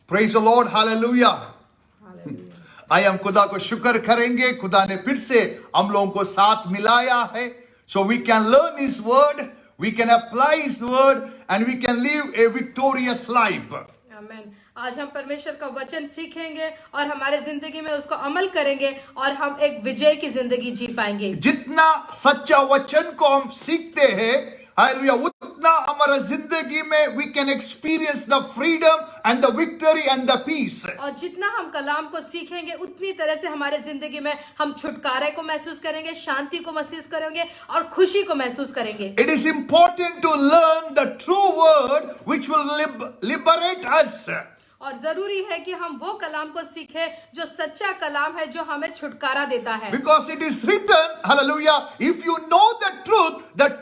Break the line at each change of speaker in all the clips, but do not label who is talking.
Praise the Lord. Hallelujah. आइए हम खुदा को शुक्र करेंगे, खुदा ने फिर से हम लोगों को साथ मिलाया है. So we can learn His word, we can apply His word, and we can live a victorious life.
आमीन. आज हम परमेश्वर का वचन सीखेंगे और हमारे जिंदगी में उसको अमल करेंगे और हम एक विजय की जिंदगी जी पाएंगे.
जितना सच्चा वचन को हम सीखते हैं, हालेलुया, उतना हमारा जिंदगी में we can experience the freedom and the victory and the peace.
और जितना हम कलाम को सीखेंगे उतनी तरह से हमारे जिंदगी में हम छुटकारे को महसूस करेंगे, शांति को महसूस करेंगे और खुशी को महसूस करेंगे.
It is important to learn the true word which will liberate us.
और जरूरी है कि हम वो कलाम को सीखें जो सच्चा कलाम है, जो हमें छुटकारा देता है.
Because it is written, hallelujah, if you know the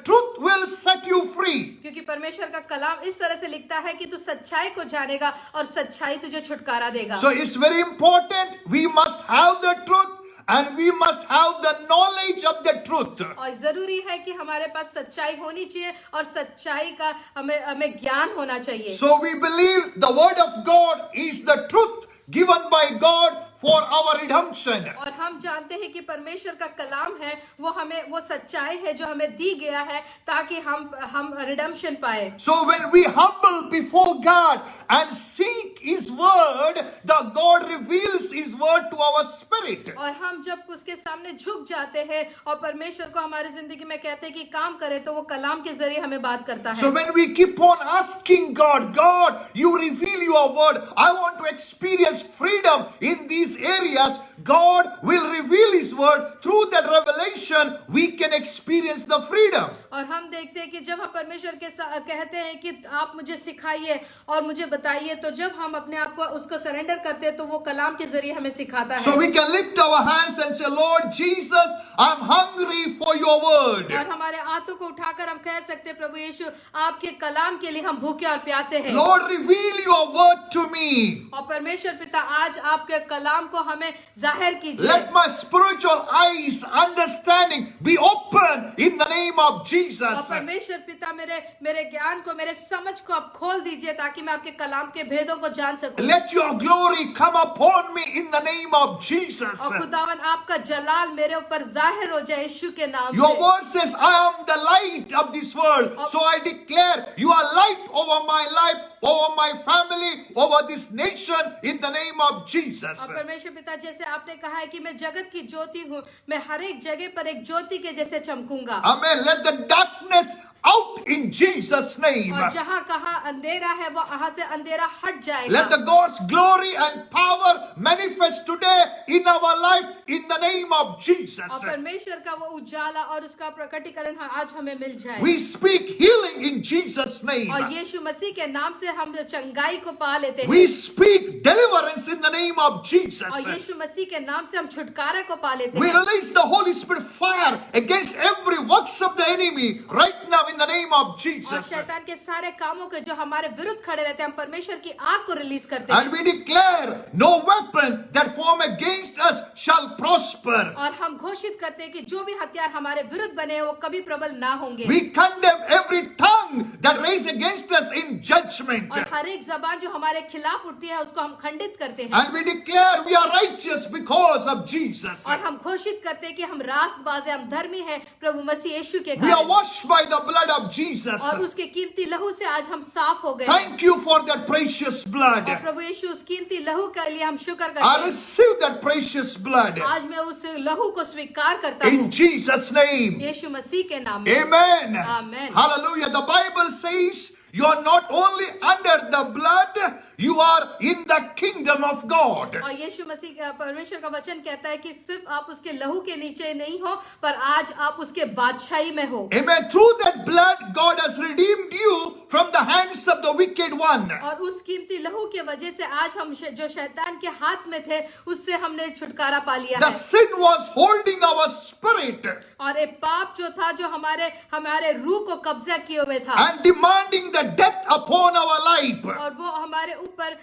truth will set you free.
क्योंकि परमेश्वर का कलाम इस तरह से लिखता है कि तू सच्चाई को जानेगा और सच्चाई तुझे छुटकारा देगा.
So it's very important, we must have the truth and we must have the knowledge of the truth.
और जरूरी है कि हमारे पास सच्चाई होनी चाहिए और सच्चाई का हमें ज्ञान होना चाहिए.
So we believe the word of God is the truth given by God for our redemption.
और हम जानते हैं कि परमेश्वर का कलाम है, वो सच्चाई है जो हमें दी गया है ताकि हम रिडेम्पशन पाए.
So when we humble before God and seek His word, the God reveals His word to our spirit.
और हम जब उसके सामने झुक जाते हैं और परमेश्वर को हमारी जिंदगी में कहते हैं कि काम करे, तो वो कलाम के जरिए हमें बात करता है.
So when we keep on asking God, you reveal your word, I want to experience freedom in these areas, God will reveal His word. Through that revelation we can experience the freedom.
और हम देखते हैं कि जब हम परमेश्वर के कहते हैं कि आप मुझे सिखाइए और मुझे बताइए, तो जब हम अपने आप को उसको सरेंडर करते हैं तो वो कलाम के जरिए हमें सिखाता है.
So we can lift our hands and say, Lord Jesus, I'm hungry for your word.
और हमारे हाथों को उठाकर हम कह सकते हैं, प्रभु यीशु, आपके कलाम के लिए हम भूखे और प्यासे हैं.
Lord, reveal your word to me.
और परमेश्वर पिता, आज आपके कलाम को हमें जाहिर कीजिए.
Let my spiritual eyes, understanding be open in the name of
और
Jesus.
परमेश्वर पिता, मेरे ज्ञान को, मेरे समझ को आप खोल दीजिए ताकि मैं आपके कलाम के भेदों को जान सकूं.
Let your glory come upon me in the name of Jesus.
और खुदावन, आपका जलाल मेरे ऊपर जाहिर हो जाए यीशु के नाम
Your
से.
word says, I am the light of this world. So I declare you are light over my life, over my family, over this nation in the name of Jesus.
और परमेश्वर पिता, जैसे आपने कहा है कि मैं जगत की ज्योति हूँ, मैं हर एक जगह पर एक ज्योति के जैसे चमकूंगा.
Amen. Let the darkness out in Jesus' name.
और जहाँ कहाँ अंधेरा है, वो वहाँ से अंधेरा हट जाएगा.
Let the God's glory and power manifest today in our life in the name of Jesus.
और परमेश्वर का वो उजाला और उसका प्रकटीकरण आज हमें मिल जाए.
We speak healing in Jesus' name.
और यीशु मसीह के नाम से हम चंगाई को पा लेते हैं.
We speak deliverance in the name of Jesus.
और यीशु मसीह के नाम से हम छुटकारे को पा लेते
We
हैं.
release the Holy Spirit fire against every works of the enemy right now in the name of
और
Jesus.
शैतान के सारे कामों के जो हमारे विरुद्ध खड़े रहते हैं, हम परमेश्वर की आग को रिलीज करते हैं.
And we declare no weapon that form against us shall prosper.
और हम घोषित करते हैं कि जो भी हथियार हमारे विरुद्ध बने वो कभी प्रबल ना होंगे.
We condemn every tongue that raise against us in judgment.
और हर एक जबान जो हमारे खिलाफ उठती है उसको हम खंडित करते हैं.
And we declare we are righteous because of Jesus.
और हम घोषित करते हैं कि हम रास्तबाज हैं, हम धर्मी हैं प्रभु मसीह यीशु के
We are
कारण.
washed by the blood of Jesus.
और उसके कीमती लहू से आज हम साफ हो गए.
Thank you for that precious blood.
और प्रभु यीशु, उस कीमती लहू के लिए हम शुक्र करते
I
हैं.
receive that precious blood
आज मैं उस लहू को स्वीकार करता हूँ
in Jesus' name.
यीशु मसीह के नाम में.
Amen.
Amen.
Hallelujah. The Bible says you are not only under the blood, you are in the kingdom of God.
और यीशु मसीह, परमेश्वर का वचन कहता है कि सिर्फ आप उसके लहू के नीचे नहीं हो, पर आज आप उसके बादशाही में हो.
Amen. Through that blood, God has redeemed you from the hands of the wicked one.
और उस कीमती लहू के वजह से आज हम जो शैतान के हाथ में थे उससे हमने छुटकारा पा लिया
The
है.
sin was holding our spirit
और एक पाप जो था, जो हमारे रूह को कब्जा किए हुए था,
and demanding the death upon our life.
और वो हमारे ऊपर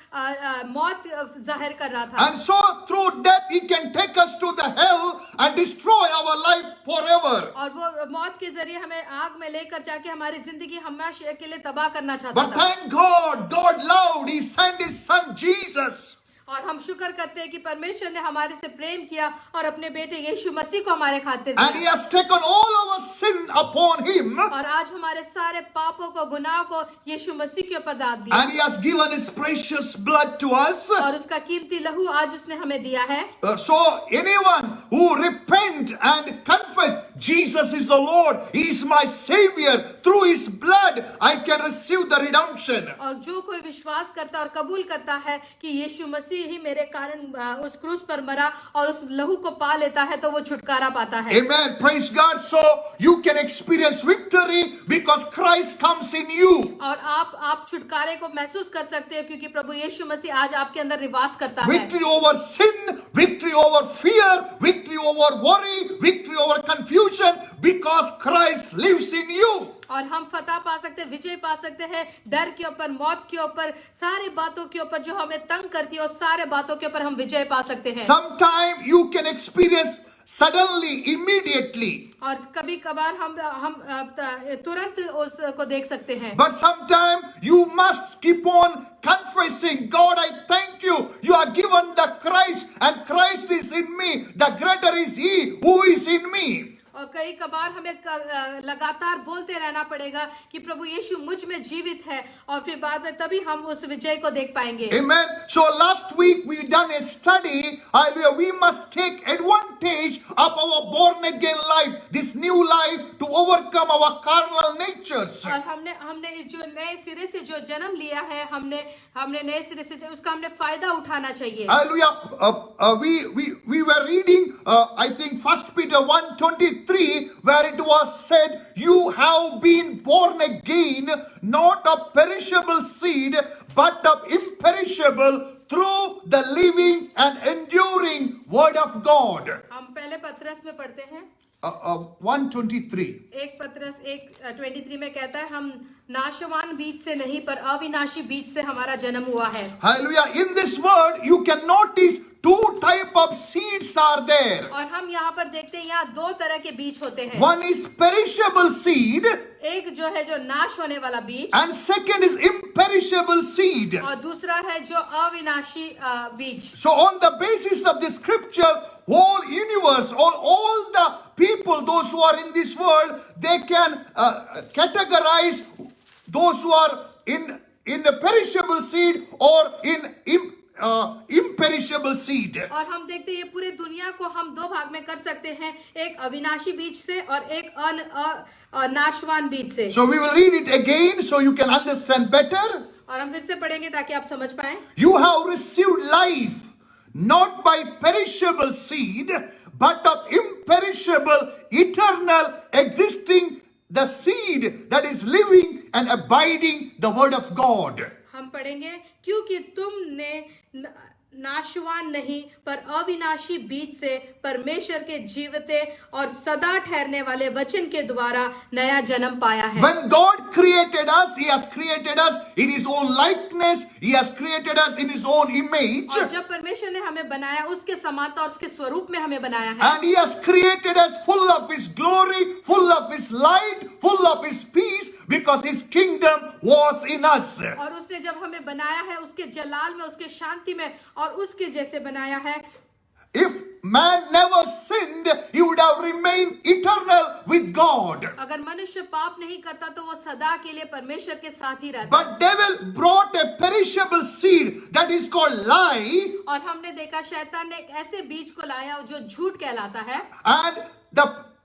मौत जाहिर कर रहा था।
And so through death he can take us to the hell and destroy our life forever.
और वो मौत के जरिए हमें आग में लेकर जाके हमारी जिंदगी हमेशा के लिए तबाह करना चाहता
But
था।
thank God, God loved, he sent his son Jesus.
और हम शुक्र करते हैं कि परमेश्वर ने हमारे से प्रेम किया और अपने बेटे यीशु मसीह को हमारे खातिर
And he
दिया।
has taken all our sin upon him.
और आज हमारे सारे पापों को, गुनाहों को यीशु मसीह के ऊपर दाद दिया।
And he has given his precious blood to us.
और उसका कीमती लहू आज उसने हमें दिया है।
So anyone who repent and confess Jesus is the Lord, he is my savior, through his blood I can receive the redemption.
और जो कोई विश्वास करता और कबूल करता है कि यीशु मसीह ही मेरे कारण उस क्रूस पर मरा और उस लहू को पा लेता है तो वो छुटकारा पाता है।
Amen. Praise God. So you can experience victory because Christ comes in you.
और आप छुटकारे को महसूस कर सकते हो क्योंकि प्रभु यीशु मसीह आज आपके अंदर निवास करता है।
Victory over sin, victory over fear, victory over worry, victory over confusion because Christ lives in you.
और हम फतह पा सकते हैं, विजय पा सकते हैं डर के ऊपर, मौत के ऊपर, सारी बातों के ऊपर जो हमें तंग करती है और सारे बातों के ऊपर हम विजय पा सकते हैं।
Sometime you can experience suddenly, immediately.
और कभी कभार हम तुरंत उसको देख सकते हैं।
But sometime you must keep on confessing, God, I thank you. You are given the Christ and Christ is in me. The greater is he who is in me.
और कई कबार हमें लगातार बोलते रहना पड़ेगा कि प्रभु यीशु मुझ में जीवित है और फिर बाद में तभी हम उस विजय को देख पाएंगे।
Amen. So last week we done a study. Hallelujah. We must take advantage of our born again life, this new life, to overcome our carnal natures.
और हमने इस जो नए सिरे से जो जन्म लिया है, हमने नए सिरे से उसका हमने फायदा उठाना चाहिए।
Hallelujah. We were reading, I think, 1 Peter 1:23. Where it was said, you have been born again, not of perishable seed, but of imperishable, through the living and enduring word of God.
हम पहले पत्रस में पढ़ते हैं
1:23.
एक पत्रस 1:23 में कहता है, हम नाशवान बीज से नहीं पर अविनाशी बीज से हमारा जन्म हुआ है।
Hallelujah. In this word you can notice two type of seeds are there.
और हम यहाँ पर देखते हैं यहाँ दो तरह के बीज होते हैं।
One is perishable seed
एक जो है जो नाश होने वाला बीज
and second is imperishable seed.
और दूसरा है जो अविनाशी बीज।
So on the basis of the scripture, whole universe, all the people, those who are in this world, they can categorize those who are in the perishable seed or in imperishable seed.
और हम देखते हैं ये पूरे दुनिया को हम दो भाग में कर सकते हैं, एक अविनाशी बीज से और एक नाशवान बीज से।
So we will read it again so you can understand better.
और हम फिर से पढ़ेंगे ताकि आप समझ पाएं।
You have received life not by perishable seed but of imperishable, eternal, existing, the seed that is living and abiding the word of God.
हम पढ़ेंगे, क्योंकि तुमने नाशवान नहीं पर अविनाशी बीज से परमेश्वर के जीवते और सदा ठहरने वाले वचन के द्वारा नया जन्म पाया है।
When God created us, He has created us in His own likeness. He has created us in His own image.
और जब परमेश्वर ने हमें बनाया उसके समानता और उसके स्वरूप में हमें बनाया है।
And He has created us full of His glory, full of His light, full of His peace, because His kingdom was in us.
और उसने जब हमें बनाया है उसके जलाल में, उसके शांति में और उसके जैसे बनाया है।
If man never sinned, he would have remained eternal with God.
अगर मनुष्य पाप नहीं करता तो वो सदा के लिए परमेश्वर के साथ ही रहता।
But devil brought a perishable seed that is called lie.
और हमने देखा शैतान ने एक ऐसे बीज को लाया जो झूठ कहलाता है।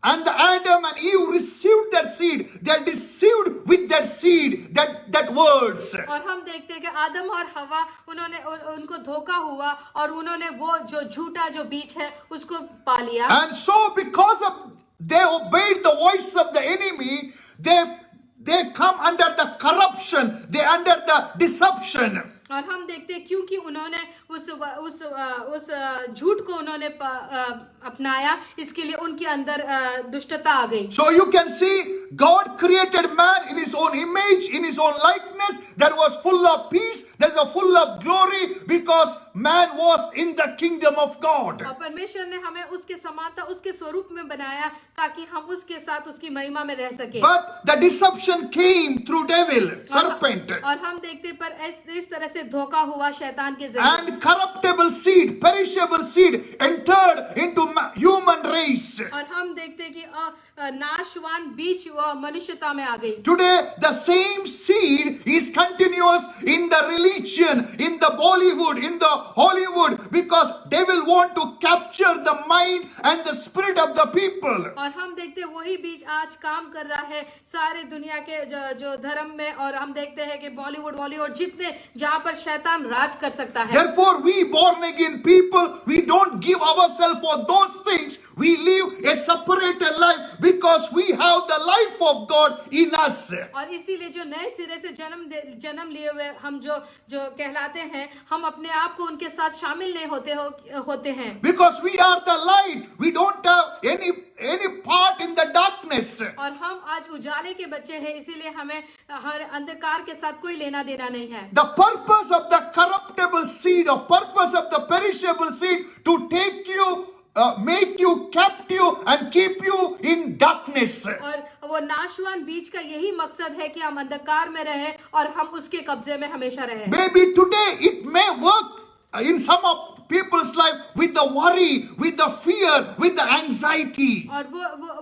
And the Adam and Eve received that seed. They are deceived with that seed, that words.
और हम देखते हैं कि आदम और हवा उनको धोखा हुआ और उन्होंने वो जो झूठा जो बीज है उसको पा लिया।
And so because of they obeyed the voice of the enemy, they come under the corruption, they under the deception.
और हम देखते हैं क्योंकि उन्होंने उस झूठ को उन्होंने अपनाया, इसके लिए उनके अंदर दुष्टता आ गई।
So you can see God created man in his own image, in his own likeness, that was full of peace, that is full of glory, because man was in the kingdom of God.
और परमेश्वर ने हमें उसके समानता उसके स्वरूप में बनाया ताकि हम उसके साथ उसकी महिमा में रह सके।
But the deception came through devil, serpent,
और हम देखते पर इस तरह से धोखा हुआ शैतान के जरिए,
and corruptible seed, perishable seed entered into human race.
और हम देखते कि नाशवान बीज मनुष्यता में आ गई।
Today, the same seed is continuous in the religion, in the Bollywood, in the Hollywood, because devil want to capture the mind and the spirit of the people.
और हम देखते वही बीज आज काम कर रहा है सारे दुनिया के जो धर्म में, और हम देखते हैं कि बॉलीवुड जितने जहाँ पर शैतान राज कर सकता है।
Therefore, we born again people, we don't give ourselves for those things. We live a separated life because we have the life of God in us.
और इसीलिए जो नए सिरे से जन्म लिए हुए हम जो कहलाते हैं, हम अपने आप को उनके साथ शामिल नहीं होते हैं।
Because we are the light, we don't have any part in the darkness.
और हम आज उजाले के बच्चे हैं, इसीलिए हमें हर अंधकार के साथ कोई लेना देना नहीं है।
The purpose of the corruptible seed, or purpose of the perishable seed, to take you, make you captive and keep you in darkness.
और वो नाशवान बीज का यही मकसद है कि हम अंधकार में रहें और हम उसके कब्जे में हमेशा रहें।
Maybe today it may work in some of people's life with the worry, with the fear, with the anxiety.
और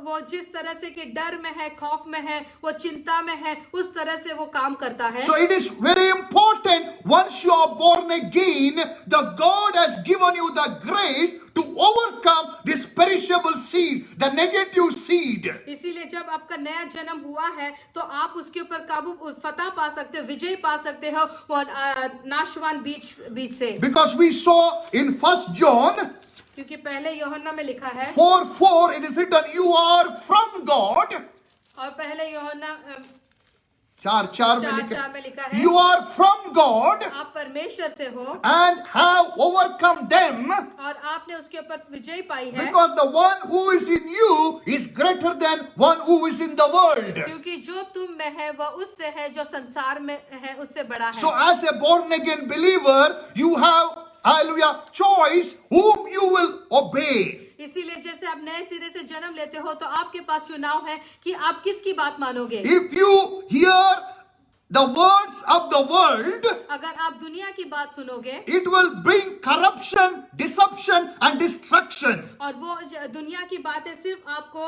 वो जिस तरह से कि डर में है, खौफ में है, वो चिंता में है, उस तरह से वो काम करता है।
So it is very important, once you are born again, the God has given you the grace to overcome this perishable seed, the negative seed.
इसीलिए जब आपका नया जन्म हुआ है तो आप उसके ऊपर काबू फतह पा सकते हो, विजय पा सकते हो वो नाशवान बीज से।
Because we saw in 1 John
क्योंकि पहले यूहन्ना में लिखा है
4:4, it is written, you are from God.
और पहले यूहन्ना
4:4 में
4:4 में लिखा है,
you are from God
आप परमेश्वर से हो
and have overcome them,
और आपने उसके ऊपर विजय पाई है,
because the one who is in you is greater than one who is in the world.
क्योंकि जो तुम में है वह उससे है जो संसार में है उससे बड़ा
So
है।
as a born again believer, you have, hallelujah, choice whom you will obey.
इसीलिए जैसे आप नए सिरे से जन्म लेते हो तो आपके पास चुनाव है कि आप किसकी बात मानोगे।
If you hear the words of the world,
अगर आप दुनिया की बात सुनोगे
it will bring corruption, deception and destruction.
और वो दुनिया की बातें सिर्फ आपको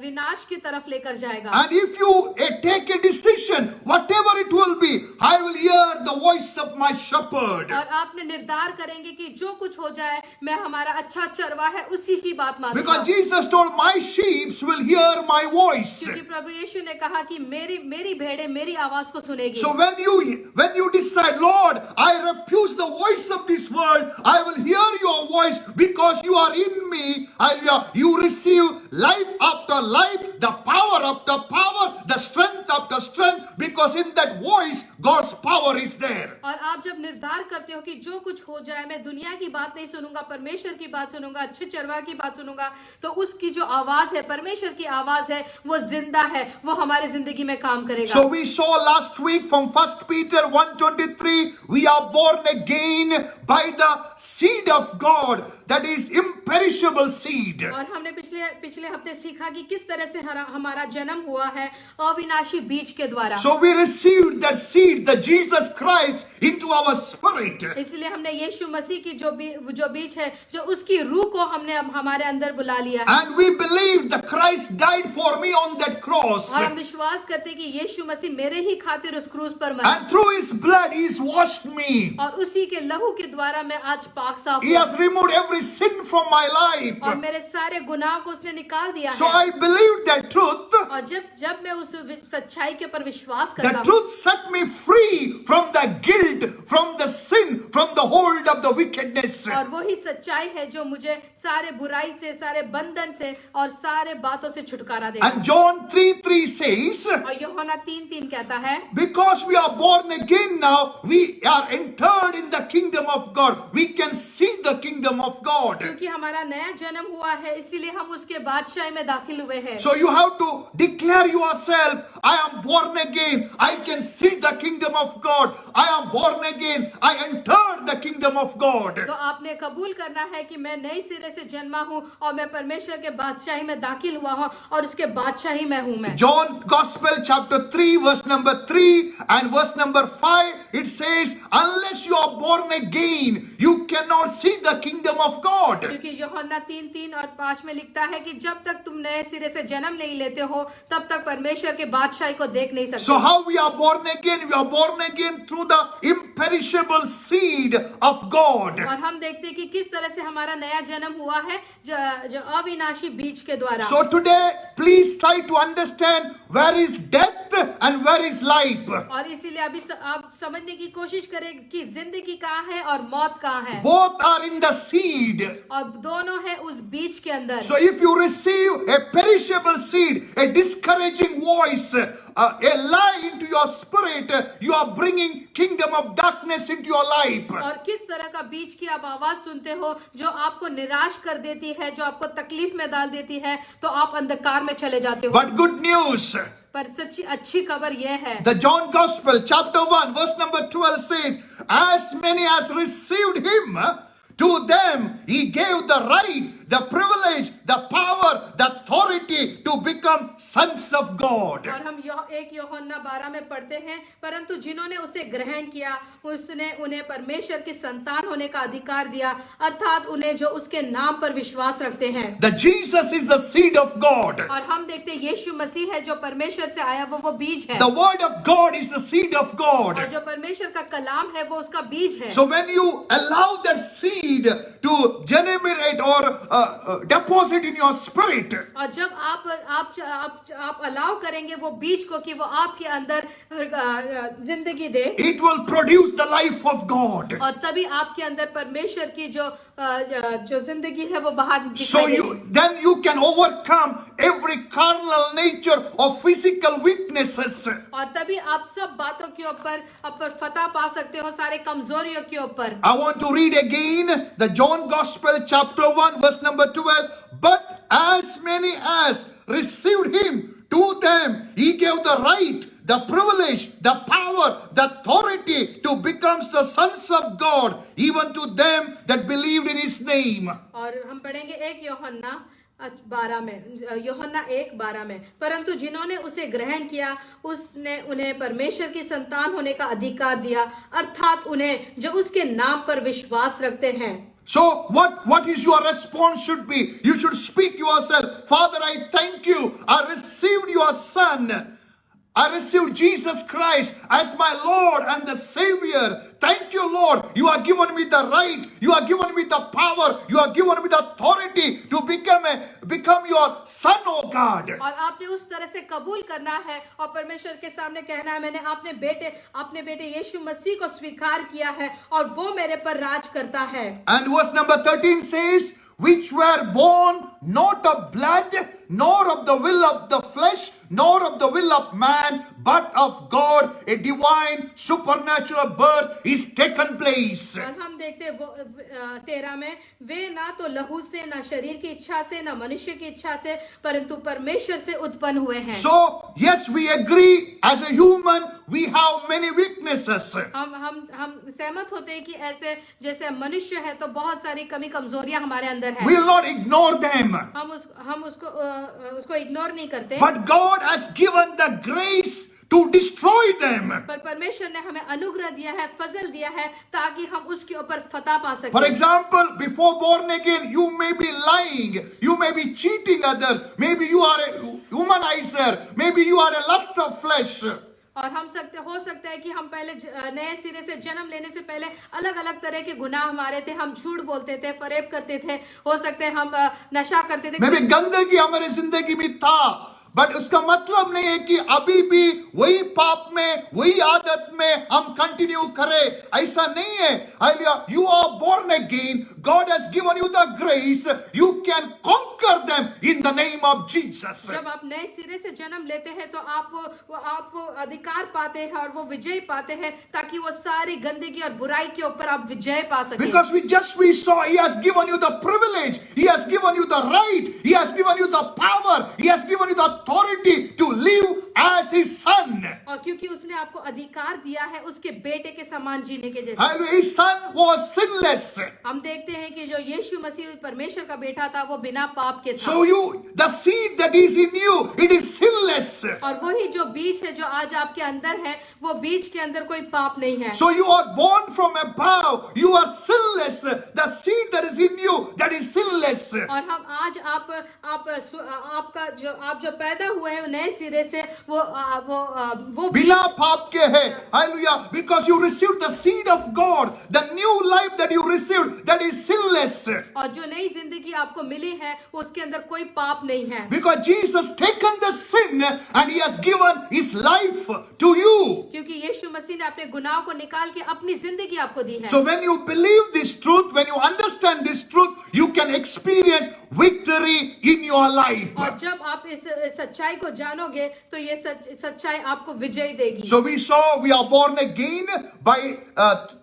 विनाश की तरफ लेकर जाएगा।
And if you take a decision, whatever it will be, I will hear the voice of my shepherd.
और आपने निर्धार करेंगे कि जो कुछ हो जाए मैं हमारा अच्छा चरवा है उसी की बात मानूंगा।
Because Jesus told, my sheep will hear my voice.
क्योंकि प्रभु यीशु ने कहा कि मेरी भेड़ें मेरी आवाज को सुनेगी।
So when you decide, Lord, I refuse the voice of this world, I will hear your voice because you are in me. Hallelujah. You receive life after life, the power after power, the strength after strength, because in that voice God's power is there.
और आप जब निर्धार करते हो कि जो कुछ हो जाए मैं दुनिया की बात नहीं सुनूंगा, परमेश्वर की बात सुनूंगा, अच्छे चरवा की बात सुनूंगा, तो उसकी जो आवाज है परमेश्वर की आवाज है वो जिंदा है, वो हमारी जिंदगी में काम करेगा।
So we saw last week from 1 Peter 1:23, we are born again by the seed of God, that is imperishable seed.
और हमने पिछले हफ्ते सीखा कि किस तरह से हमारा जन्म हुआ है अविनाशी बीज के द्वारा।
So we received that seed, the Jesus Christ, into our spirit.
इसलिए हमने यीशु मसीह की जो बीज है, जो उसकी रूह को हमने हमारे अंदर बुला लिया है।
And we believe that Christ died for me on that cross.
और हम विश्वास करते हैं कि यीशु मसीह मेरे ही खातिर उस क्रूस पर मरा।
And through his blood he has washed me.
और उसी के लहू के द्वारा मैं आज पाक साफ
He has removed every sin from my life.
और मेरे सारे गुनाह को उसने निकाल दिया
So
है।
I believe that truth.
और जब मैं उस सच्चाई के ऊपर विश्वास
The
करता हूँ,
truth set me free from the guilt, from the sin, from the hold of the wickedness.
और वही सच्चाई है जो मुझे सारे बुराई से, सारे बंधन से और सारे बातों से छुटकारा देगा।
And John 3:3 says,
और यूहन्ना 3:3 कहता है,
because we are born again now, we are entered in the kingdom of God. We can see the kingdom of God.
क्योंकि हमारा नया जन्म हुआ है, इसीलिए हम उसके बादशाही में दाखिल हुए हैं।
So you have to declare yourself, I am born again. I can see the kingdom of God. I am born again. I entered the kingdom of God.
तो आपने कबूल करना है कि मैं नई सिरे से जन्मा हूँ और मैं परमेश्वर के बादशाही में दाखिल हुआ हूँ और उसके बादशाही में हूँ मैं।
John Gospel chapter 3 verse number 3 and verse number 5, it says, unless you are born again, you cannot see the kingdom of God.
क्योंकि यूहन्ना 3:3 और 5 में लिखता है कि जब तक तुम नए सिरे से जन्म नहीं लेते हो तब तक परमेश्वर के बादशाही को देख नहीं सकते।
So how we are born again? We are born again through the imperishable seed of God.
और हम देखते हैं कि किस तरह से हमारा नया जन्म हुआ है, जो अविनाशी बीज के द्वारा।
So today, please try to understand where is death and where is life.
और इसीलिए अभी आप समझने की कोशिश करें कि जिंदगी कहाँ है और मौत कहाँ है।
Both are in the seed.
और दोनों है उस बीज के अंदर।
So if you receive a perishable seed, a discouraging voice, a lie into your spirit, you are bringing kingdom of darkness into your life.
और किस तरह का बीज की आप आवाज सुनते हो जो आपको निराश कर देती है, जो आपको तकलीफ में डाल देती है, तो आप अंधकार में चले जाते हो।
But good news.
पर सच्ची अच्छी खबर यह है,
The John Gospel chapter 1 verse number 12 says, as many as received him, to them he gave the right, the privilege, the power, the authority to become sons of God.
और हम एक यूहन्ना 12 में पढ़ते हैं, परंतु जिन्होंने उसे ग्रहण किया उसने उन्हें परमेश्वर की संतान होने का अधिकार दिया, अर्थात उन्हें जो उसके नाम पर विश्वास रखते हैं।
That Jesus is the seed of God.
और हम देखते हैं यीशु मसीह है जो परमेश्वर से आया, वो बीज है।
The word of God is the seed of God.
और जो परमेश्वर का कलाम है वो उसका बीज है।
So when you allow that seed to germinate or deposit in your spirit,
और जब आप अलाउ करेंगे वो बीज को कि वो आपके अंदर जिंदगी दे,
it will produce the life of God.
और तभी आपके अंदर परमेश्वर की जो जिंदगी है वो बाहर
So
दिखाई देगी।
then you can overcome every carnal nature of physical weaknesses.
और तभी आप सब बातों के ऊपर फतह पा सकते हो, सारे कमजोरियों के ऊपर।
I want to read again the John Gospel chapter 1 verse number 12. But as many as received him, to them he gave the right, the privilege, the power, the authority to become the sons of God, even to them that believed in his name.
और हम पढ़ेंगे 1 यूहन्ना 12 में, यूहन्ना 1:12 में, परंतु जिन्होंने उसे ग्रहण किया उसने उन्हें परमेश्वर की संतान होने का अधिकार दिया, अर्थात उन्हें जो उसके नाम पर विश्वास रखते हैं।
So what is your response should be? You should speak yourself, Father, I thank you. I received your son. I received Jesus Christ as my Lord and the Savior. Thank you, Lord. You are given me the right. You are given me the power. You are given me the authority to become your son, oh God.
और आपने उस तरह से कबूल करना है और परमेश्वर के सामने कहना है, मैंने अपने बेटे यीशु मसीह को स्वीकार किया है और वो मेरे पर राज करता है।
And verse number 13 says, which were born not of blood, nor of the will of the flesh, nor of the will of man, but of God. A divine supernatural birth is taken place.
और हम देखते हैं वो 13 में, वे ना तो लहू से, ना शरीर की इच्छा से, ना मनुष्य की इच्छा से, परंतु परमेश्वर से उत्पन्न हुए हैं।
So yes, we agree as a human we have many weaknesses.
हम सहमत होते हैं कि ऐसे जैसे मनुष्य है तो बहुत सारी कमी कमजोरियां हमारे अंदर है।
We will not ignore them.
हम उसको इग्नोर नहीं करते।
But God has given the grace to destroy them.
पर परमेश्वर ने हमें अनुग्रह दिया है, फजल दिया है ताकि हम उसके ऊपर फतह पा सकें।
For example, before born again, you may be lying, you may be cheating others, maybe you are a womanizer, maybe you are a lust of flesh.
और हो सकता है कि हम पहले नए सिरे से जन्म लेने से पहले अलग अलग तरह के गुनाह हमारे थे, हम झूठ बोलते थे, फरेब करते थे, हो सकता है हम नशा करते थे।
Maybe गंदगी हमारे जिंदगी में था, बट उसका मतलब नहीं है कि अभी भी वही पाप में, वही आदत में हम कंटिन्यू करें, ऐसा नहीं है। Hallelujah, you are born again. God has given you the grace, you can conquer them in the name of Jesus.
जब आप नए सिरे से जन्म लेते हैं तो आप वो अधिकार पाते हैं और वो विजय पाते हैं, ताकि वो सारी गंदगी और बुराई के ऊपर आप विजय पा सकें।
Because we saw He has given you the privilege, He has given you the right, He has given you the power, He has given you the authority to live as His son.
और क्योंकि उसने आपको अधिकार दिया है उसके बेटे के समान जीने के जैसे।
And His son was sinless.
हम देखते हैं कि जो यीशु मसीह परमेश्वर का बेटा था वो बिना पाप के था।
So the seed that is in you, it is sinless.
और वही जो बीज है जो आज आपके अंदर है, वो बीज के अंदर कोई पाप नहीं है।
So you are born from above, you are sinless. The seed that is in you, that is sinless.
और हम आज आप जो पैदा हुए हैं नए सिरे से वो
बिना पाप के है। Hallelujah. Because you received the seed of God, the new life that you received, that is sinless.
और जो नई जिंदगी आपको मिली है उसके अंदर कोई पाप नहीं है।
Because Jesus taken the sin and He has given His life to you.
क्योंकि यीशु मसीह ने अपने गुनाह को निकाल के अपनी जिंदगी आपको दी है।
So when you believe this truth, when you understand this truth, you can experience victory in your life.
और जब आप इस सच्चाई को जानोगे तो ये सच्चाई आपको विजय देगी।
So we saw we are born again by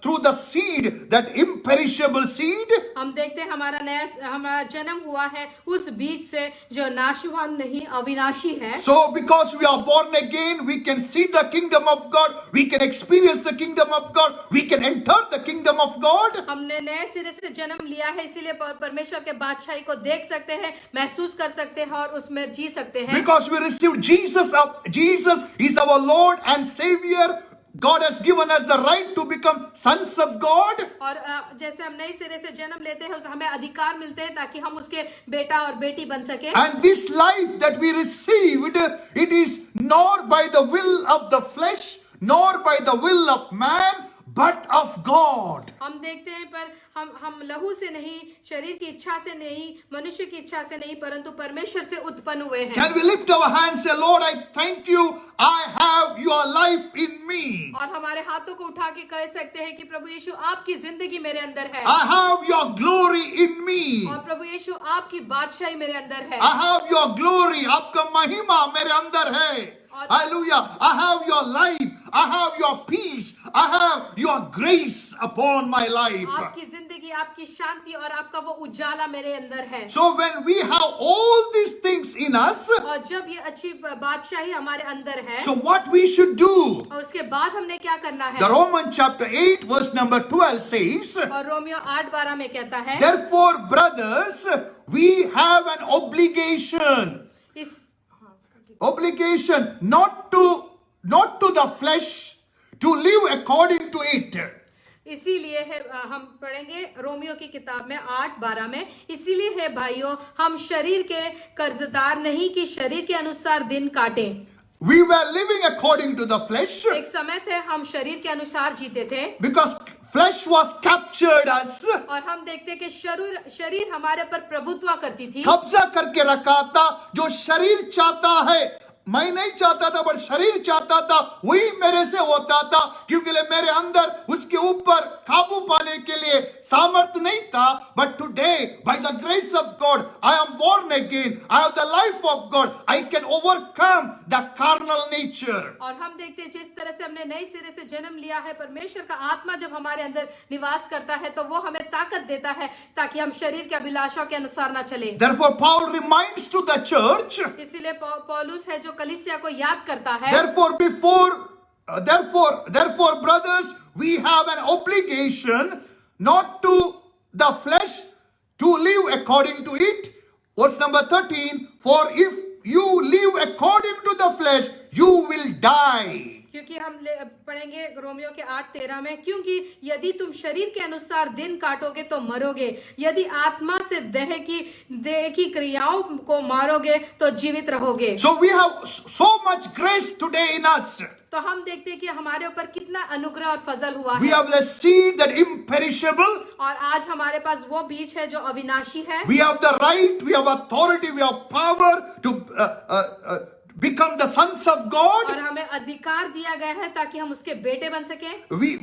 through the seed, that imperishable seed.
हम देखते हैं हमारा जन्म हुआ है उस बीज से जो नाशवान नहीं अविनाशी है।
So because we are born again, we can see the kingdom of God, we can experience the kingdom of God, we can enter the kingdom of God.
हमने नए सिरे से जन्म लिया है, इसीलिए परमेश्वर के बादशाही को देख सकते हैं, महसूस कर सकते हैं और उसमें जी सकते हैं।
Because we received Jesus is our Lord and Savior. God has given us the right to become sons of God.
और जैसे हम नए सिरे से जन्म लेते हैं हमें अधिकार मिलते हैं ताकि हम उसके बेटा और बेटी बन सके।
And this life that we received, it is not by the will of the flesh, nor by the will of man, but of God.
हम देखते हैं पर हम लहू से नहीं, शरीर की इच्छा से नहीं, मनुष्य की इच्छा से नहीं, परंतु परमेश्वर से उत्पन्न हुए हैं।
Can we lift our hands and say, Lord, I thank you, I have your life in me.
और हमारे हाथों को उठा के कह सकते हैं कि प्रभु यीशु आपकी जिंदगी मेरे अंदर है।
I have your glory in me.
और प्रभु यीशु आपकी बादशाही मेरे अंदर है।
I have your glory, आपका महिमा मेरे अंदर है। Hallelujah. I have your life. I have your peace. I have your grace upon my life.
आपकी जिंदगी, आपकी शांति और आपका वो उजाला मेरे अंदर है।
So when we have all these things in us,
और जब ये अच्छी बादशाही हमारे अंदर है,
so what we should do?
और उसके बाद हमने क्या करना है?
The Romans chapter 8 verse number 12 says,
और रोमियो 8:12 में कहता है,
therefore brothers, we have an obligation not to the flesh, to live according to it.
इसीलिए है, हम पढ़ेंगे रोमियो की किताब में 8:12 में, इसीलिए है भाइयों हम शरीर के कर्जदार नहीं कि शरीर के अनुसार दिन काटें।
We were living according to the flesh.
एक समय थे हम शरीर के अनुसार जीते थे।
Because flesh was captured us.
और हम देखते कि शरीर हमारे पर प्रभुत्व करती थी।
कब्जा करके रखा था। जो शरीर चाहता है, मैं नहीं चाहता था पर शरीर चाहता था, वही मेरे से होता था, क्योंकि मेरे अंदर उसके ऊपर काबू पाने के लिए सामर्थ्य नहीं था। But today, by the grace of God, I am born again. I have the life of God. I can overcome the carnal nature.
और हम देखते हैं जिस तरह से हमने नए सिरे से जन्म लिया है, परमेश्वर का आत्मा जब हमारे अंदर निवास करता है तो वो हमें ताकत देता है ताकि हम शरीर के अभिलाषाओं के अनुसार ना चले।
Therefore, Paul reminds to the church.
इसीलिए पौलुस है जो कलीसिया को याद करता है।
Therefore, brothers, we have an obligation not to the flesh to live according to it. Verse number 13, for if you live according to the flesh, you will die.
क्योंकि हम पढ़ेंगे रोमियो के 8:13 में, क्योंकि यदि तुम शरीर के अनुसार दिन काटोगे तो मरोगे, यदि आत्मा से देह की क्रियाओं को मारोगे तो जीवित रहोगे।
So we have so much grace today in us.
तो हम देखते हैं कि हमारे ऊपर कितना अनुग्रह और फजल हुआ
We
है।
have the seed that imperishable.
और आज हमारे पास वो बीज है जो अविनाशी है।
We have the right, we have authority, we have power to become the sons of God.
और हमें अधिकार दिया गया है ताकि हम उसके बेटे बन सके।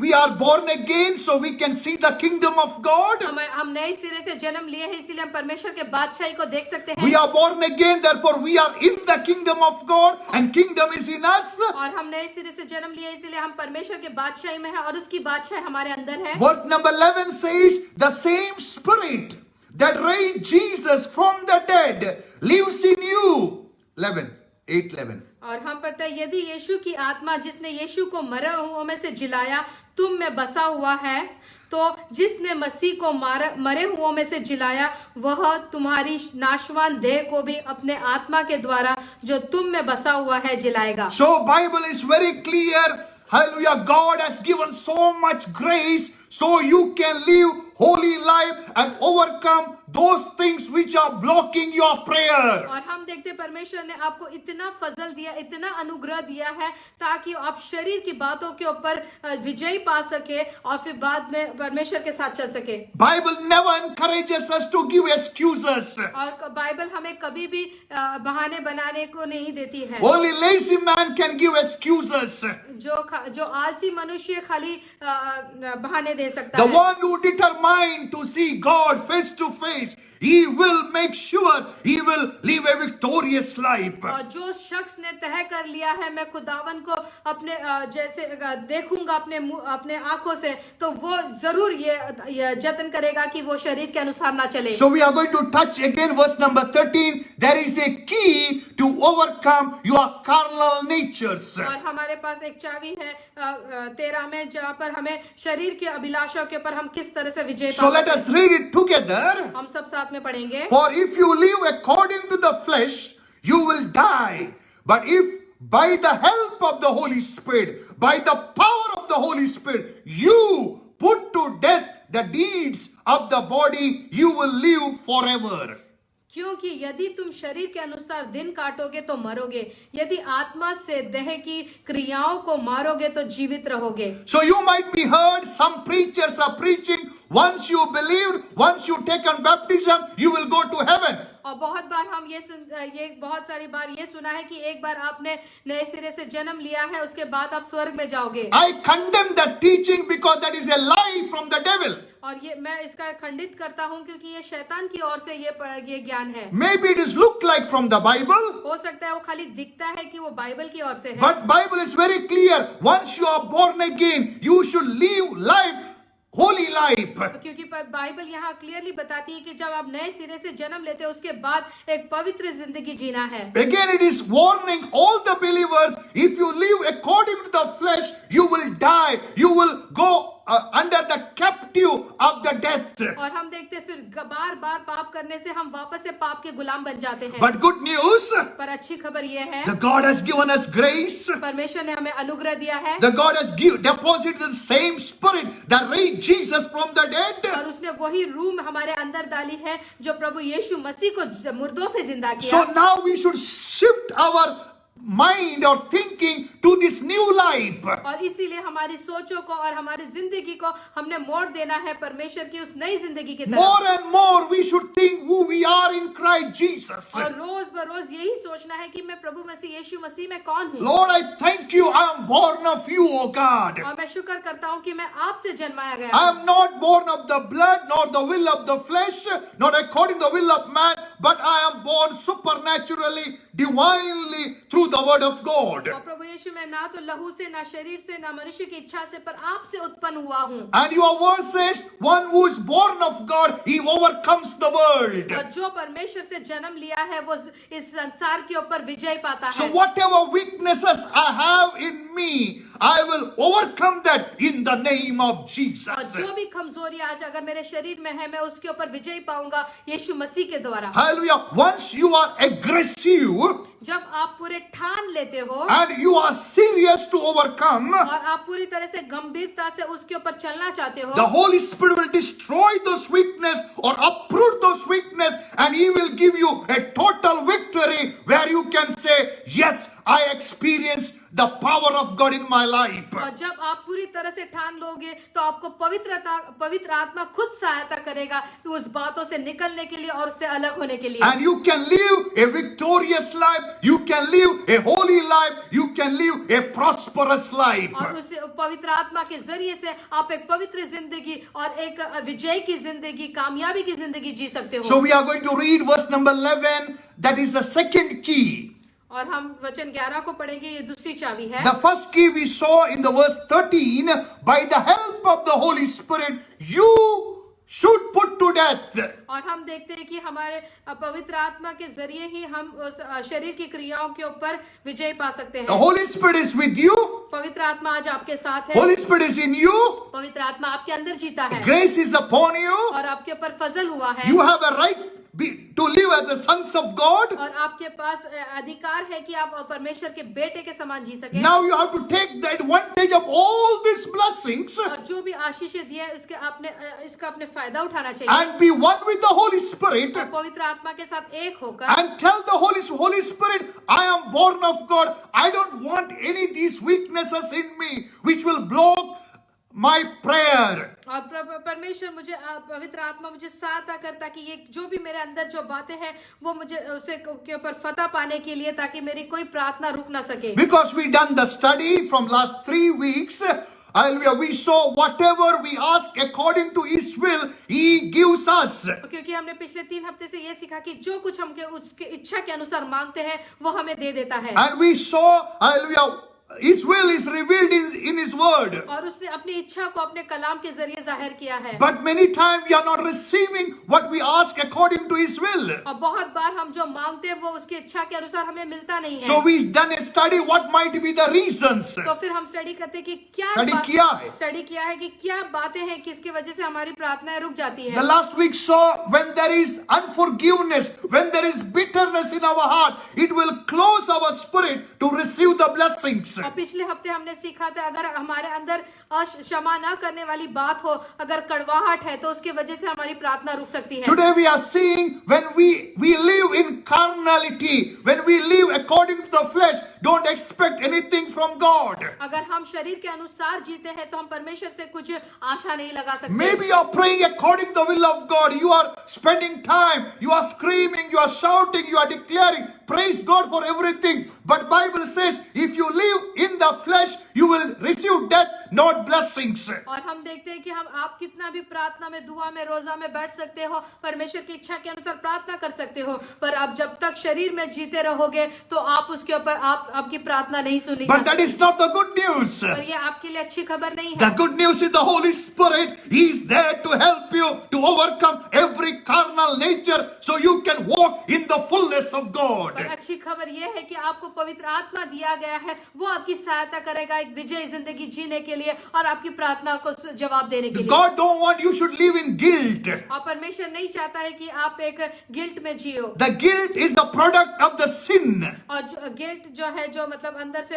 We are born again so we can see the kingdom of God.
हम नए सिरे से जन्म लिए हैं, इसीलिए हम परमेश्वर के बादशाही को देख सकते हैं।
We are born again, therefore we are in the kingdom of God and kingdom is in us.
और हम नए सिरे से जन्म लिए, इसीलिए हम परमेश्वर के बादशाही में हैं और उसकी बादशाही हमारे अंदर है।
Verse number 11 says, the same spirit that raised Jesus from the dead lives in you. 8:11.
और हम पढ़ते हैं, यदि यीशु की आत्मा जिसने यीशु को मरे हुओं में से जिलाया तुम में बसा हुआ है, तो जिसने मसीह को मरे हुओं में से जिलाया वह तुम्हारी नाशवान देह को भी अपने आत्मा के द्वारा जो तुम में बसा हुआ है जिलाएगा।
So Bible is very clear. Hallelujah. God has given so much grace so you can live holy life and overcome those things which are blocking your prayer.
और हम देखते परमेश्वर ने आपको इतना फजल दिया, इतना अनुग्रह दिया है ताकि आप शरीर की बातों के ऊपर विजय पा सके और फिर बाद में परमेश्वर के साथ चल सके।
Bible never encourages us to give excuses.
और बाइबल हमें कभी भी बहाने बनाने को नहीं देती है।
Only lazy man can give excuses.
जो आलसी मनुष्य खाली बहाने दे सकता
The
है।
one who determined to see God face to face, he will make sure he will live a victorious life.
और जो शख्स ने तय कर लिया है मैं खुदावन को अपने जैसे देखूंगा अपने आंखों से, तो वो जरूर ये जतन करेगा कि वो शरीर के अनुसार ना चले।
So we are going to touch again verse number 13. There is a key to overcome your carnal natures.
और हमारे पास एक चाबी है 13 में, जहाँ पर हमें शरीर की अभिलाषाओं के ऊपर हम किस तरह से विजय
So
पा
let
सकते
us read it together.
हैं। हम सब साथ में पढ़ेंगे।
For if you live according to the flesh, you will die. But if by the help of the Holy Spirit, by the power of the Holy Spirit, you put to death the deeds of the body, you will live forever.
क्योंकि यदि तुम शरीर के अनुसार दिन काटोगे तो मरोगे, यदि आत्मा से देह की क्रियाओं को मारोगे तो जीवित रहोगे।
So you might be heard, some preachers are preaching, once you believed, once you taken baptism, you will go to heaven.
और बहुत बार हम ये बहुत सारी बार ये सुना है कि एक बार आपने नए सिरे से जन्म लिया है उसके बाद आप स्वर्ग में जाओगे।
I condemn that teaching because that is a lie from the devil.
और ये मैं इसका खंडित करता हूँ क्योंकि ये शैतान की ओर से ये ज्ञान है।
Maybe it is look like from the Bible.
हो सकता है वो खाली दिखता है कि वो बाइबल की ओर से है।
But Bible is very clear. Once you are born again, you should live life, holy life.
क्योंकि बाइबल यहाँ क्लियरली बताती है कि जब आप नए सिरे से जन्म लेते हैं उसके बाद एक पवित्र जिंदगी जीना है।
Again, it is warning all the believers, if you live according to the flesh, you will die. You will go under the captive of the death.
और हम देखते हैं फिर बार बार पाप करने से हम वापस से पाप के गुलाम बन जाते हैं।
But good news,
पर अच्छी खबर ये है,
the God has given us grace.
परमेश्वर ने हमें अनुग्रह दिया है।
The God has deposited the same spirit that raised Jesus from the dead.
और उसने वही रूह हमारे अंदर डाली है जो प्रभु यीशु मसीह को मुर्दों से जिंदा किया।
So now we should shift our mind or thinking to this new life.
और इसीलिए हमारी सोचों को और हमारी जिंदगी को हमने मोड़ देना है परमेश्वर की उस नई जिंदगी की तरफ।
More and more we should think who we are in Christ Jesus.
और रोज बरोज यही सोचना है कि मैं प्रभु मसीह यीशु मसीह में कौन हूँ।
Lord, I thank you. I am born of you, O God.
और मैं शुक्र करता हूँ कि मैं आपसे जन्माया गया
I
हूँ।
am not born of the blood, nor the will of the flesh, not according to the will of man, but I am born supernaturally, divinely through the word of God.
और प्रभु यीशु मैं ना तो लहू से, ना शरीर से, ना मनुष्य की इच्छा से, पर आपसे उत्पन्न हुआ हूँ।
And your word says, one who is born of God, he overcomes the world.
और जो परमेश्वर से जन्म लिया है वो इस संसार के ऊपर विजय पाता
So
है।
whatever weaknesses I have in me, I will overcome that in the name of
और
Jesus.
जो भी कमजोरी आज अगर मेरे शरीर में है मैं उसके ऊपर विजय पाऊंगा यीशु मसीह के द्वारा।
Hallelujah. Once you are aggressive
जब आप पूरे ठान लेते हो
and you are serious to overcome,
और आप पूरी तरह से गंभीरता से उसके ऊपर चलना चाहते हो,
the Holy Spirit will destroy those weakness or uproot those weakness, and He will give you a total victory where you can say, yes, I experienced the power of God in my life.
और जब आप पूरी तरह से ठान लोगे तो आपको पवित्र आत्मा खुद सहायता करेगा तो उस बातों से निकलने के लिए और उससे अलग होने के लिए।
And you can live a victorious life you can live a holy life, you can live a prosperous life.
और उस पवित्र आत्मा के जरिए से आप एक पवित्र जिंदगी और एक विजय की जिंदगी, कामयाबी की जिंदगी जी सकते हो।
So we are going to read verse number 11. That is the second key.
और हम वचन 11 को पढ़ेंगे, ये दूसरी चाबी है।
The first key we saw in the verse 13. By the help of the Holy Spirit, you should put to death.
और हम देखते हैं कि हमारे पवित्र आत्मा के जरिए ही हम उस शरीर की क्रियाओं के ऊपर विजय पा सकते
The
हैं।
Holy Spirit is with you.
पवित्र आत्मा आज आपके साथ है।
Holy Spirit is in you.
पवित्र आत्मा आपके अंदर जीता है
Grace is upon you.
और आपके ऊपर फजल हुआ है।
You have a right to live as the sons of God.
और आपके पास अधिकार है कि आप परमेश्वर के बेटे के समान जी सके।
Now you have to take the advantage of all these blessings
और जो भी आशीषें दी है इसका आपने फायदा उठाना चाहिए।
and be one with the Holy Spirit
और पवित्र आत्मा के साथ एक होकर
and tell the Holy Spirit, I am born of God. I don't want any of these weaknesses in me which will block my prayer.
और परमेश्वर मुझे पवित्र आत्मा मुझे सहायता करता कि ये जो भी मेरे अंदर जो बातें हैं वो मुझे उसे के ऊपर फतह पाने के लिए, ताकि मेरी कोई प्रार्थना रुक ना सके।
Because we done the study from last 3 weeks, hallelujah, we saw whatever we ask according to His will, He gives us.
क्योंकि हमने पिछले 3 हफ्ते से ये सीखा कि जो कुछ हम उसके इच्छा के अनुसार मांगते हैं वो हमें दे देता है।
And we saw, hallelujah, His will is revealed in His word.
और उसने अपनी इच्छा को अपने कलाम के जरिए जाहिर किया है।
But many times we are not receiving what we ask according to His will.
और बहुत बार हम जो मांगते हैं वो उसकी इच्छा के अनुसार हमें मिलता नहीं है।
So we done a study what might be the reasons.
तो फिर हम स्टडी करते हैं कि क्या स्टडी किया है कि क्या बातें हैं कि इसकी वजह से हमारी प्रार्थनाएं रुक जाती है।
The last week saw when there is unforgiveness, when there is bitterness in our heart, it will close our spirit to receive the blessings.
और पिछले हफ्ते हमने सीखा था अगर हमारे अंदर क्षमा न करने वाली बात हो, अगर कड़वाहट है तो उसकी वजह से हमारी प्रार्थना रुक सकती है।
Today we are seeing when we live in carnality, when we live according to the flesh, don't expect anything from God.
अगर हम शरीर के अनुसार जीते हैं तो हम परमेश्वर से कुछ आशा नहीं लगा सकते।
Maybe you are praying according to the will of God. You are spending time, you are screaming, you are shouting, you are declaring, praise God for everything. But Bible says if you live in the flesh, you will receive death, not blessings.
और हम देखते हैं कि आप कितना भी प्रार्थना में, दुआ में, रोजा में बैठ सकते हो, परमेश्वर की इच्छा के अनुसार प्रार्थना कर सकते हो, पर आप जब तक शरीर में जीते रहोगे तो आप उसके ऊपर आपकी प्रार्थना नहीं सुनी
But that is not the good news.
पर ये आपके लिए अच्छी खबर नहीं है।
The good news is the Holy Spirit. He is there to help you to overcome every carnal nature so you can walk in the fullness of God.
पर अच्छी खबर ये है कि आपको पवित्र आत्मा दिया गया है, वो आपकी सहायता करेगा एक विजय जिंदगी जीने के लिए और आपकी प्रार्थना को जवाब देने के लिए।
God don't want you should live in guilt.
और परमेश्वर नहीं चाहता है कि आप एक गिल्ट में जियो।
The guilt is the product of the sin.
और गिल्ट जो है, जो मतलब अंदर से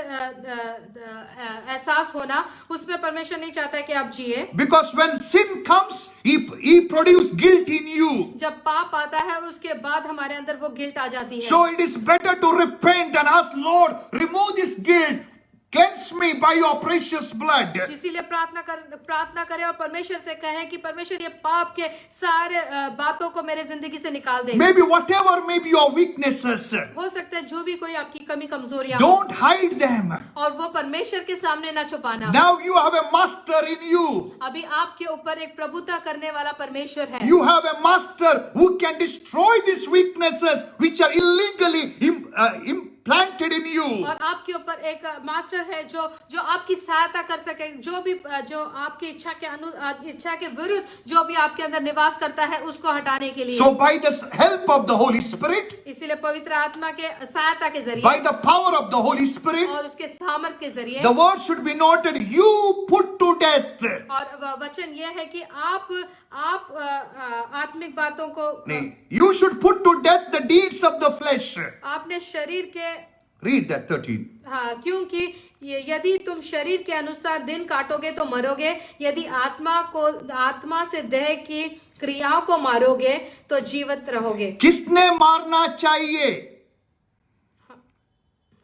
एहसास होना, उसमें परमेश्वर नहीं चाहता है कि आप जिए।
Because when sin comes, he produces guilt in you.
जब पाप आता है उसके बाद हमारे अंदर वो गिल्ट आ जाती है।
So it is better to repent and ask Lord, remove this guilt. Cleanse me by your precious blood.
इसीलिए प्रार्थना करें और परमेश्वर से कहें कि परमेश्वर ये पाप के सारे बातों को मेरे जिंदगी से निकाल दे।
Maybe whatever may be your weaknesses,
हो सकता है जो भी कोई आपकी कमी कमजोरियां,
don't hide them.
और वो परमेश्वर के सामने ना छुपाना।
Now you have a master in you.
अभी आपके ऊपर एक प्रभुता करने वाला परमेश्वर है।
You have a master who can destroy these weaknesses which are illegally implanted in you.
और आपके ऊपर एक मास्टर है जो आपकी सहायता कर सके, जो आपकी इच्छा के विरुद्ध जो भी आपके अंदर निवास करता है उसको हटाने के लिए।
So by the help of the Holy Spirit,
इसीलिए पवित्र आत्मा के सहायता के जरिए,
by the power of the Holy Spirit,
और उसके सामर्थ के जरिए,
the word should be noted, you put to death.
और वचन यह है कि आप आत्मिक बातों को,
you should put to death the deeds of the flesh.
आपने शरीर के,
Read that 13.
हाँ, क्योंकि यदि तुम शरीर के अनुसार दिन काटोगे तो मरोगे, यदि आत्मा से देह की क्रियाओं को मारोगे तो जीवित रहोगे।
किसने मारना चाहिए?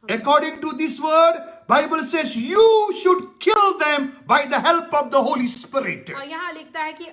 According to this word, Bible says you should kill them by the help of the Holy Spirit.
और यहाँ लिखता है कि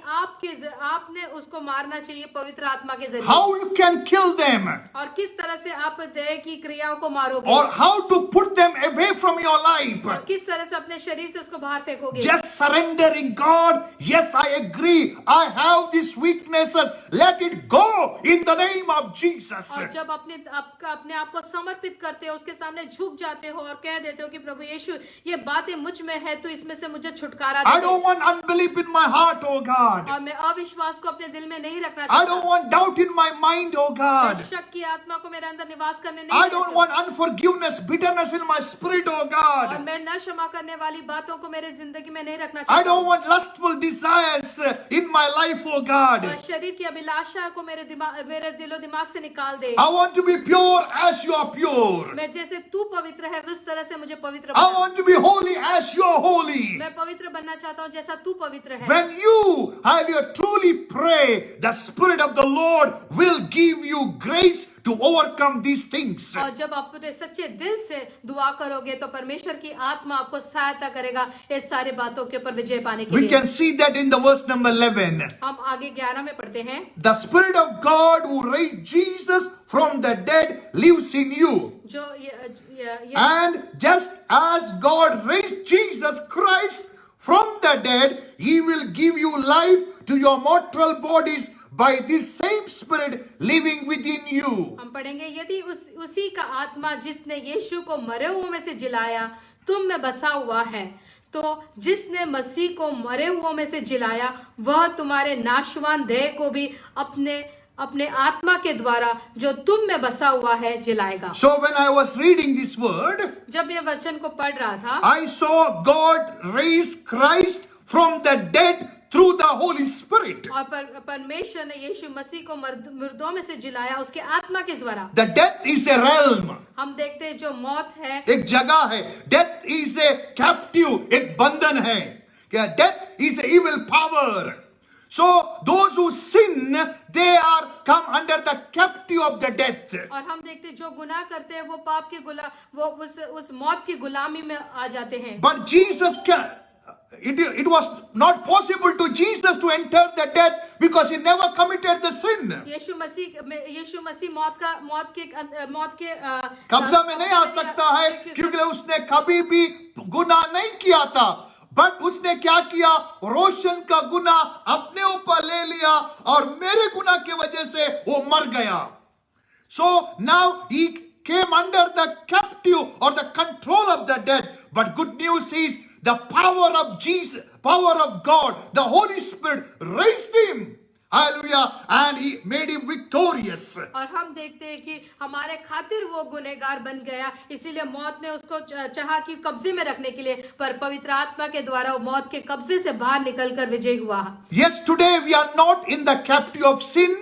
आपने उसको मारना चाहिए पवित्र आत्मा के जरिए।
How you can kill them?
और किस तरह से आप देह की क्रियाओं को मारोगे?
Or how to put them away from your life?
और किस तरह से अपने शरीर से उसको बाहर फेंकोगे?
Just surrendering. God, yes, I agree. I have these weaknesses. Let it go in the name of Jesus.
और जब अपने आप को समर्पित करते हो, उसके सामने झुक जाते हो और कह देते हो कि प्रभु यीशु, ये बातें मुझ में है, तो इसमें से मुझे छुटकारा दे।
I don't want unbelief in my heart, oh God.
और मैं अविश्वास को अपने दिल में नहीं रखना
I
चाहता।
don't want doubt in my mind, oh God.
मैं शक की आत्मा को मेरे अंदर निवास करने नहीं
I
देता।
don't want unforgiveness, bitterness in my spirit, oh
और
God.
मैं न क्षमा करने वाली बातों को मेरे जिंदगी में नहीं रखना
I
चाहता।
don't want lustful desires in my life, oh God.
और शरीर की अभिलाषा को मेरे दिलो दिमाग से निकाल दे।
I want to be pure as you are pure.
मैं जैसे तू पवित्र है उस तरह से मुझे पवित्र
I
बना।
want to be holy as you are holy.
मैं पवित्र बनना चाहता हूँ जैसा तू पवित्र है।
When you truly pray, the Spirit of the Lord will give you grace to overcome these things.
और जब आप अपने सच्चे दिल से दुआ करोगे तो परमेश्वर की आत्मा आपको सहायता करेगा इस सारी बातों के ऊपर विजय पाने के
We
लिए।
can see that in the verse number 11.
हम आगे 11 में पढ़ते हैं।
The Spirit of God who raised Jesus from the dead lives in you.
जो
And just as God raised Jesus Christ from the dead, He will give you life to your mortal bodies by this same Spirit living within you.
हम पढ़ेंगे, यदि उसी का आत्मा जिसने यीशु को मरे हुओं में से जिलाया तुम में बसा हुआ है, तो जिसने मसीह को मरे हुओं में से जिलाया वह तुम्हारे नाशवान देह को भी अपने आत्मा के द्वारा जो तुम में बसा हुआ है जिलाएगा।
So when I was reading this word,
जब ये वचन को पढ़ रहा था,
I saw God raise Christ from the dead through the Holy Spirit.
और परमेश्वर ने यीशु मसीह को मुर्दों में से जिलाया उसके आत्मा के द्वारा।
The death is a realm.
हम देखते हैं जो मौत है
एक जगह है। Death is a captive, एक बंधन है। Death is an evil power. So those who sin, they are come under the captive of the death.
और हम देखते हैं जो गुनाह करते हैं वो पाप के वो उस मौत की गुलामी में आ जाते हैं।
But Jesus it was not possible to Jesus to enter the death because he never committed the sin.
यीशु मसीह मौत के
कब्जा में नहीं आ सकता है क्योंकि उसने कभी भी गुनाह नहीं किया था। बट उसने क्या किया, रोशन का गुनाह अपने ऊपर ले लिया और मेरे गुनाह की वजह से वो मर गया। So now he came under the captive or the control of the death. But good news is the power of Jesus, power of God, the Holy Spirit raised him. Hallelujah. And he made him victorious.
और हम देखते हैं कि हमारे खातिर वो गुनहगार बन गया, इसीलिए मौत ने उसको चाहा कि कब्जे में रखने के लिए, पर पवित्र आत्मा के द्वारा वो मौत के कब्जे से बाहर निकलकर विजयी हुआ।
Yes, today we are not in the captive of sin.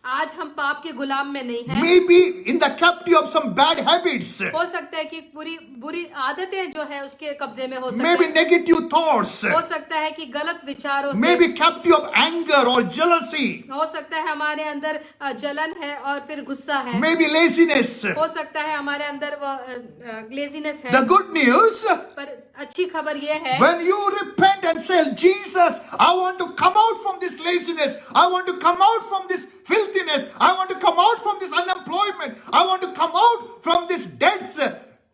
आज हम पाप के गुलाम में नहीं हैं।
Maybe in the captive of some bad habits.
हो सकता है कि बुरी आदतें जो है उसके कब्जे में हो सकता
Maybe
है।
negative thoughts.
हो सकता है कि गलत विचारों से।
Maybe captive of anger or jealousy.
हो सकता है हमारे अंदर जलन है और फिर गुस्सा है।
Maybe laziness.
हो सकता है हमारे अंदर वो लेजीनेस है।
The good news,
पर अच्छी खबर ये है,
when you repent and say, Jesus, I want to come out from this laziness. I want to come out from this filthiness. I want to come out from this unemployment. I want to come out from this debts.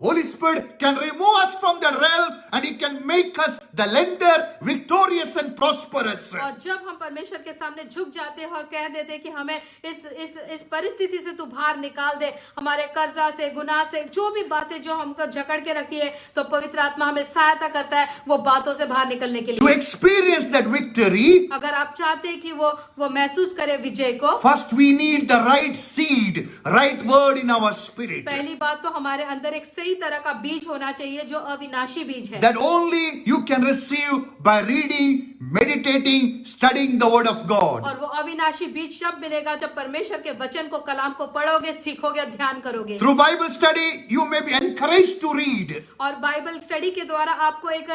Holy Spirit can remove us from the realm and He can make us the lender, victorious and prosperous.
और जब हम परमेश्वर के सामने झुक जाते हैं और कह देते हैं कि हमें इस परिस्थिति से तू बाहर निकाल दे, हमारे कर्जा से, गुनाह से, जो भी बातें जो हमको जकड़ के रखी है, तो पवित्र आत्मा हमें सहायता करता है वो बातों से बाहर निकलने के
To
लिए।
experience that victory,
अगर आप चाहते हैं कि वो महसूस करे विजय को,
first we need the right seed, right word in our spirit.
पहली बात तो हमारे अंदर एक सही तरह का बीज होना चाहिए जो अविनाशी बीज है।
that only you can receive by reading, meditating, studying the word of God.
और वो अविनाशी बीज जब मिलेगा जब परमेश्वर के वचन को कलाम को पढ़ोगे, सीखोगे, ध्यान करोगे।
Through Bible study, you may be encouraged to read.
और बाइबल स्टडी के द्वारा आपको एक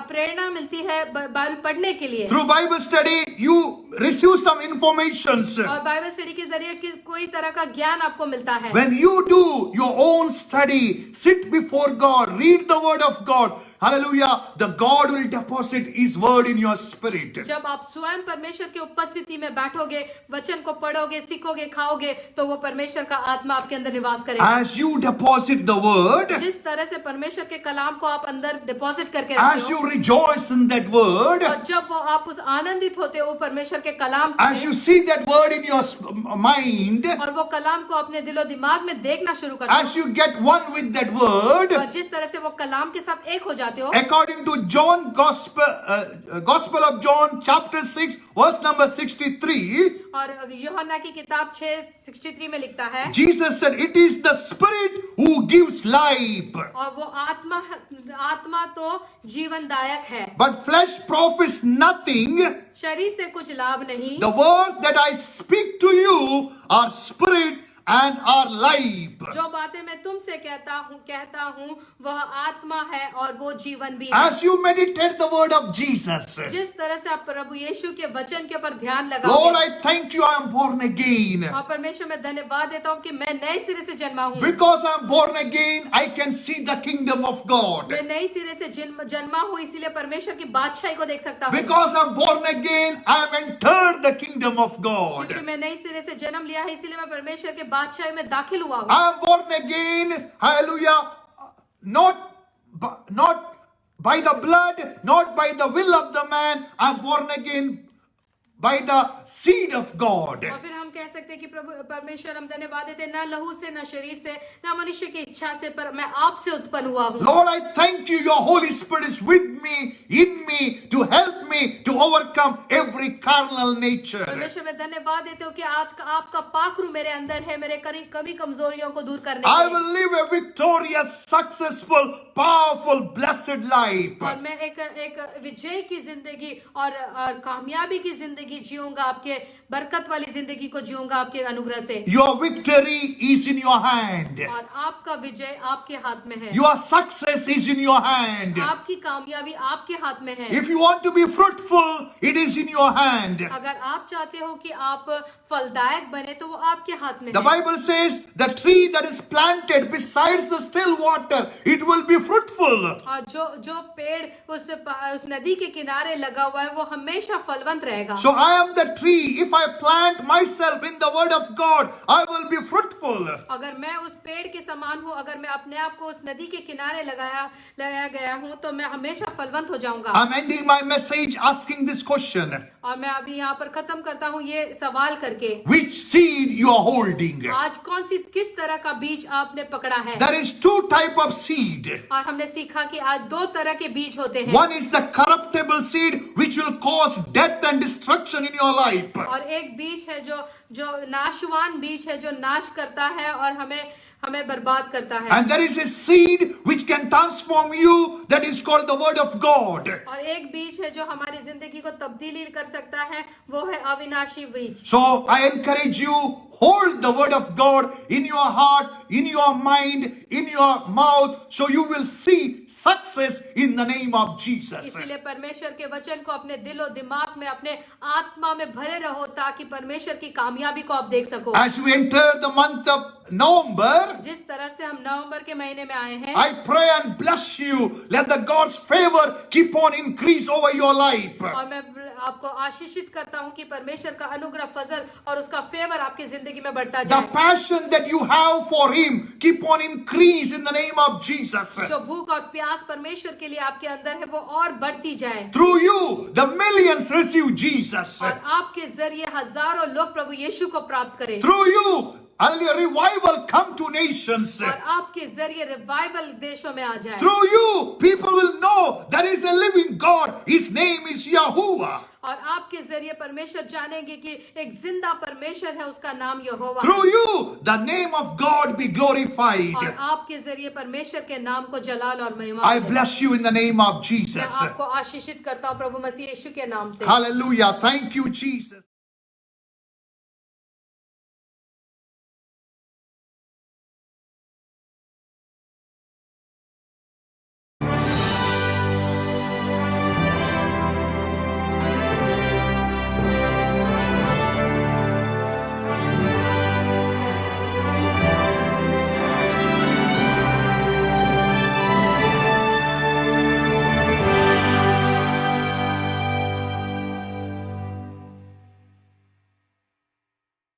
प्रेरणा मिलती है बाइबल पढ़ने के लिए।
Through Bible study, you receive some informations.
और बाइबल स्टडी के जरिए कोई तरह का ज्ञान आपको मिलता है।
When you do your own study, sit before God, read the word of God. Hallelujah. The God will deposit His word in your spirit.
जब आप स्वयं परमेश्वर की उपस्थिति में बैठोगे, वचन को पढ़ोगे, सीखोगे, खाओगे, तो वो परमेश्वर का आत्मा आपके अंदर निवास करेगा।
As you deposit the word,
जिस तरह से परमेश्वर के कलाम को आप अंदर डिपॉजिट करके
as
रखते
you
हो,
rejoice in that word,
और जब वो आप उस आनंदित होते हो परमेश्वर के कलाम
as you see that word in your mind,
और वो कलाम को अपने दिलो दिमाग में देखना शुरू करते हो,
as you get one with that word,
और जिस तरह से वो कलाम के साथ एक हो जाते हो,
according to John Gospel of John chapter 6 verse number 63,
और यूहन्ना की किताब 6:63 में लिखता है,
Jesus said, "It is the Spirit who gives life,
और वो आत्मा तो जीवनदायक है,
but flesh profits nothing.
शरीर से कुछ लाभ नहीं।
The words that I speak to you are spirit and are life."
जो बातें मैं तुमसे कहता हूँ वह आत्मा है और वो जीवन भी है।
As you meditate the word of Jesus,
जिस तरह से आप प्रभु यीशु के वचन के ऊपर ध्यान
Lord,
लगाओगे,
I thank you, I am born again.
और परमेश्वर मैं धन्यवाद देता हूँ कि मैं नए सिरे से जन्मा हूँ।
Because I am born again, I can see the kingdom of God.
मैं नई सिरे से जन्मा हूँ, इसीलिए परमेश्वर की बादशाही को देख सकता हूँ।
Because I am born again, I have entered the kingdom of God.
क्योंकि मैं नई सिरे से जन्म लिया है, इसीलिए मैं परमेश्वर के बादशाही में दाखिल हुआ हूँ।
I am born again, hallelujah, not by the blood, not by the will of the man. I am born again by the seed of God.
और फिर हम कह सकते हैं कि प्रभु परमेश्वर हम धन्यवाद देते हैं, न लहू से, न शरीर से, न मनुष्य की इच्छा से, पर मैं आपसे उत्पन्न हुआ हूँ।
Lord, I thank you, your Holy Spirit is with me, in me, to help me to overcome every carnal nature.
परमेश्वर मैं धन्यवाद देते हो कि आज का आपका पाखरू मेरे अंदर है, मेरे कमी कमजोरियों को दूर करने
I
के लिए।
will live a victorious, successful, powerful, blessed life.
और मैं एक विजय की जिंदगी और कामयाबी की जिंदगी जीऊंगा, आपके बरकत वाली जिंदगी को जीऊंगा आपके अनुग्रह से।
Your victory is in your hand.
और आपका विजय आपके हाथ में है,
Your success is in your hand.
आपकी कामयाबी आपके हाथ में है।
If you want to be fruitful, it is in your hand.
अगर आप चाहते हो कि आप फलदायक बने तो वो आपके हाथ में
The
है।
Bible says the tree that is planted besides the still water, it will be fruitful.
और जो पेड़ उस नदी के किनारे लगा हुआ है वो हमेशा फलवंत रहेगा।
So I am the tree. If I plant myself in the word of God, I will be fruitful.
अगर मैं उस पेड़ के समान हूँ, अगर मैं अपने आप को उस नदी के किनारे लगाया गया हूँ, तो मैं हमेशा फलवंत हो जाऊंगा।
I'm ending my message asking this question.
और मैं अभी यहाँ पर खत्म करता हूँ ये सवाल करके,
Which seed you are holding?
आज किस तरह का बीज आपने पकड़ा है?
There is two type of seed.
और हमने सीखा कि आज दो तरह के बीज होते हैं।
One is the corruptible seed which will cause death and destruction in your life.
और एक बीज है जो नाशवान बीज है, जो नाश करता है और हमें बर्बाद करता है।
And there is a seed which can transform you, that is called the word of God.
और एक बीज है जो हमारी जिंदगी को तब्दीली कर सकता है, वो है अविनाशी बीज।
So I encourage you, hold the word of God in your heart, in your mind, in your mouth, so you will see success in the name of Jesus.
इसीलिए परमेश्वर के वचन को अपने दिलो दिमाग में, अपने आत्मा में भरे रहो, ताकि परमेश्वर की कामयाबी को आप देख सको।
As we enter the month of November,
जिस तरह से हम नवंबर के महीने में आए हैं,
I pray and bless you. Let the God's favor keep on increase over your life.
और मैं आपको आशीषित करता हूँ कि परमेश्वर का अनुग्रह, फजल और उसका फेवर आपकी जिंदगी में बढ़ता
The
जाए।
passion that you have for Him keep on increase in the name of Jesus.
जो भूख और प्यास परमेश्वर के लिए आपके अंदर है वो और बढ़ती जाए,
Through you, the millions receive Jesus.
और आपके जरिए हजारों लोग प्रभु यीशु को प्राप्त करें,
Through you, a revival come to nations.
और आपके जरिए रिवाइवल देशों में आ जाए।
Through you, people will know there is a living God. His name is Yahuwah.
और आपके जरिए परमेश्वर जानेंगे कि एक जिंदा परमेश्वर है, उसका नाम यहोवा है।
Through you, the name of God be glorified.
और आपके जरिए परमेश्वर के नाम को जलाल और महिमा
I
मिले।
bless you in the name of
मैं
Jesus.
आपको आशीषित करता हूँ प्रभु मसीह यीशु के नाम से।
Hallelujah. Thank you, Jesus.